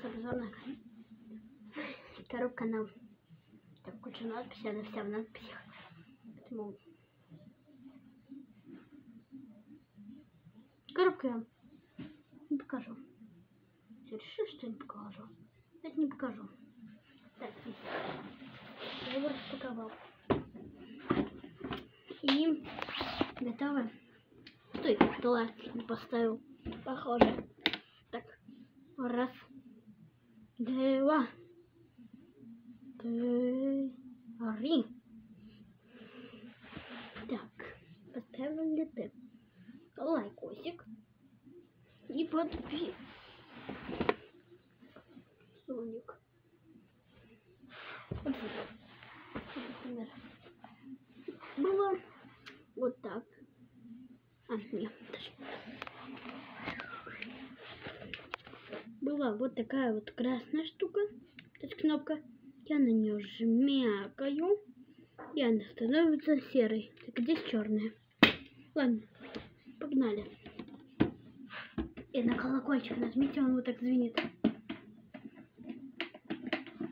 записана. Коробка нам. Там куча надписей, она вся в надписях. Поэтому... Коробку я не покажу. Я решил, что не покажу. Это не покажу. Так, я его распаковал. И готово. Стой, стола не поставил. Похоже. Так, раз, два, три. Так, поставили ты лайкосик и подписчик. Соник. Например, было вот так. Нет, была вот такая вот красная штука, то есть кнопка. Я на нее жмякаю, и она становится серой. Так, здесь черная. Ладно, погнали. И на колокольчик нажмите, он вот так звенит.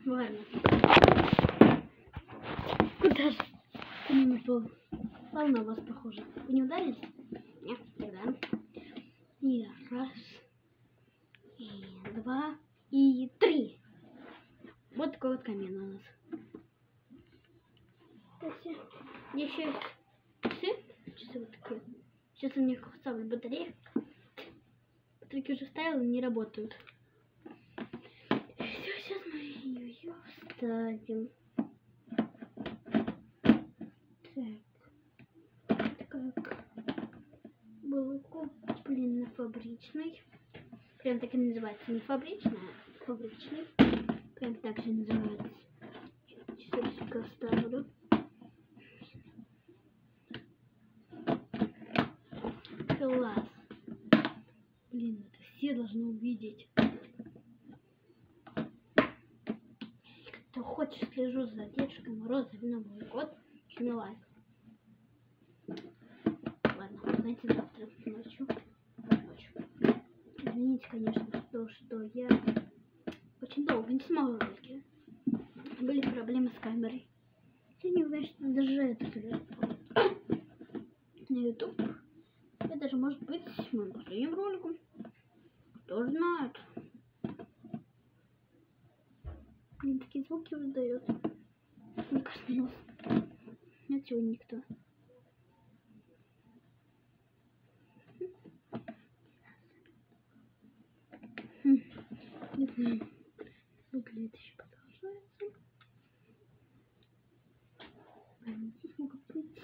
Ладно. Куда же? Волна у вас похоже. Вы не ударились? Нет, тогда. И раз, и два, и три. Вот такой вот камин у нас. Еще есть часы. Часы вот такие. Сейчас у них вставлю батарею. Батарейки уже вставила, не работают. Все, сейчас мы ее вставим. Так. Было куплено фабричный. Прям так и называется. Не фабричная, а фабричный. Прям так же называется. Часовочка ставлю. Класс. Блин, это все должны увидеть. Кто хочет, слежу за Дедушкой Морозом на Новый год. Жми лайк. Ладно, знаете, завтра ночью. Извините, конечно, что я очень долго не снимала ролики. Были проблемы с камерой. Я не уверен, что даже это залезет на YouTube. Это даже может быть моим последним роликом. Кто знает. Блин, такие звуки выдает. Не коснулся. Нет сегодня никто. Не знаю. Выглядит еще продолжается. Здесь могут быть.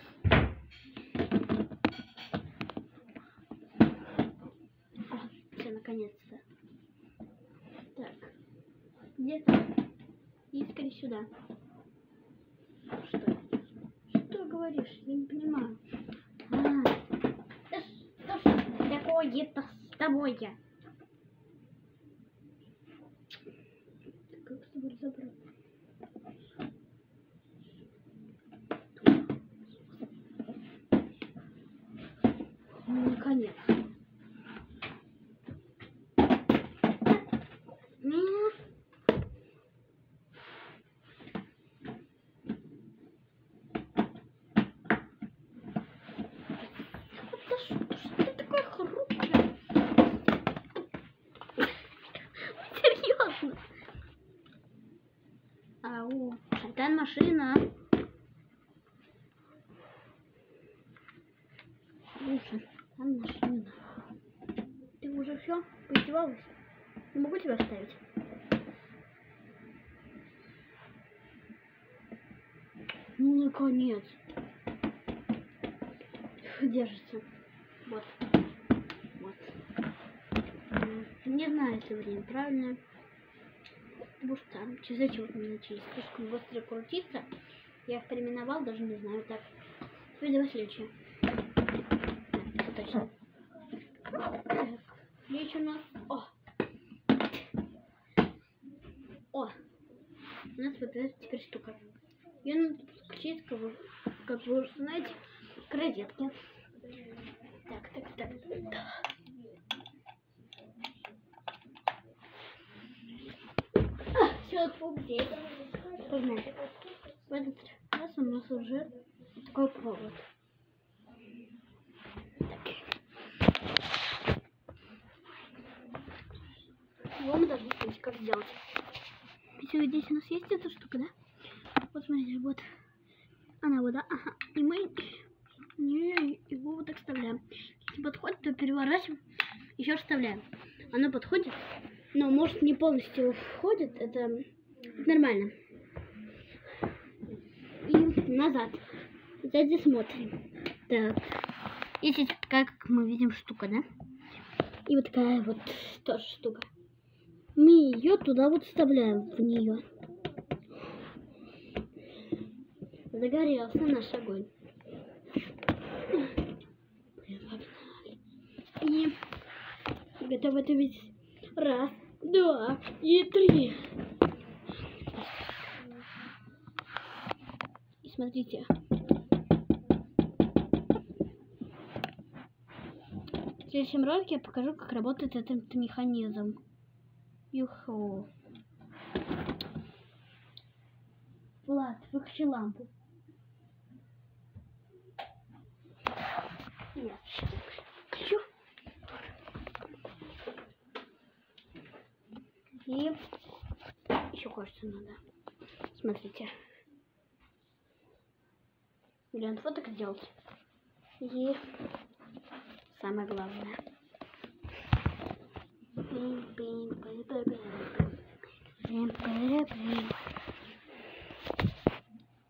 О, все, наконец-то. Так. Где-то. И скорее сюда. Что говоришь? Я не понимаю. Да что ж такое-то с тобой я? Как с тобой разобраться? Ну, наконец. Что такое хрупкое? Серьезно? Ау, шайтан машина. Слушай, там машина. Ты уже все поиздевалась? Не могу тебя оставить. Ну, наконец. Держится. Вот. Вот. Не знаю, если время правильно. Потому что там часы вот начали слишком быстро крутиться. Я их переименовал, даже не знаю. Так. Теперь давай следующее. Так, точно. Так. Следующее у нас. О! У нас вот эта теперь штука. Ее надо подключить, как вы уже знаете, к розетке. Так. Погнали. В этот раз у нас уже такой провод. Его мы должны смотреть, как сделать. Все, здесь у нас есть эта штука, да? Вот смотрите, вот она вот, да? Ага. И мы его вот так вставляем. Если подходит, то переворачиваем, еще вставляем. Оно подходит, но может не полностью входит, это нормально. И назад. Сзади смотрим. Так. И здесь такая, как мы видим, штука, да? И вот такая вот тоже штука. Мы ее туда вот вставляем, в нее. Загорелся наш огонь. И готовить. Раз, два и три. И смотрите. В следующем ролике я покажу, как работает этот механизм. Юху. Влад, выключи лампу. Нет, включу. И еще кое-что надо. Смотрите. Миллион фоток сделать. И самое главное.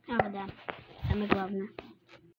А, да, самое главное.